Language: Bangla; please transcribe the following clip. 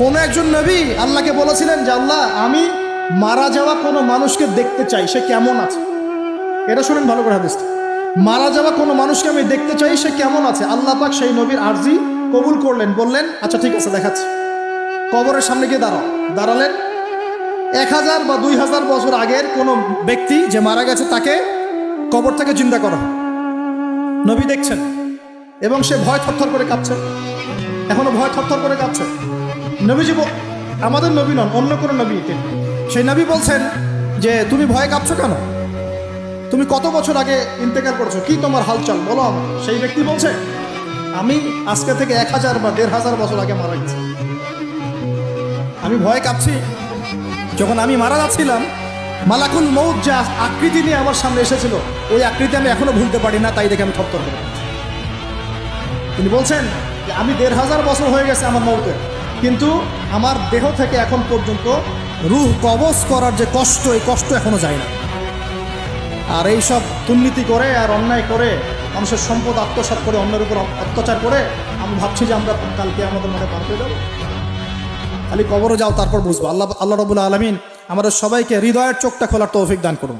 কোন একজন নবী আল্লাহকে বলেছিলেন যে আল্লাহ আমি মারা যাওয়া কোনো মানুষকে দেখতে চাই, সে কেমন আছে। এটা শুনেন ভালো করে হাদিসটা, মারা যাওয়া কোনো মানুষকে আমি দেখতে চাই, সে কেমন আছে। আল্লাহ পাক সেই নবীর আরজি কবুল করলেন, বললেন আচ্ছা ঠিক আছে দেখাচ্ছি। কবরের সামনে গিয়ে দাঁড়ালেন। 1000 বা 2000 বছর আগের কোনো ব্যক্তি যে মারা গেছে তাকে কবর থেকে জিন্দা করা, নবী দেখছেন এবং সে ভয় থরথর করে কাঁপছে, এখনো ভয় থরথর করে কাঁপছে। নবীজি আমাদের নবী নন, অন্য কোনো নবী, সেই নবী বলছেন যে তুমি ভয় কাঁপছো কেন, তুমি কত বছর আগে ইন্তেকাল করছো, কি তোমার হালচাল বলো আমার। সেই ব্যক্তি বলছে আমি আজকে থেকে 1000 বা 1500 বছর আগে মারা গেছি, আমি ভয় কাঁপছি। যখন আমি মারা যাচ্ছিলাম মালাকুল মউত যা আকৃতি নিয়ে আমার সামনে এসেছিল, ওই আকৃতি আমি এখনো ভুলতে পারি না, তাই দেখে আমি থরথর করে। তিনি বলছেন যে আমি 1500 বছর হয়ে গেছে আমার মউতের, কিন্তু আমার দেহ থেকে এখন পর্যন্ত রূহ কবজ করার যে কষ্ট, এই কষ্ট এখনো যায় না। আর এই সব দুর্নীতি করে আর অন্যায় করে মানুষের সম্পদ আত্মসাৎ করে অন্যের উপর অত্যাচার করে আমি ভাবছি যে আমরা কালকে আমাদের মনে পার পেয়ে যাবো। খালি কবরে যাও, তারপর বুঝবো। আল্লাহ রাব্বুল আলামিন আমাদের সবাইকে হৃদয়ের চোখটা খোলার তৌফিক দান করুন।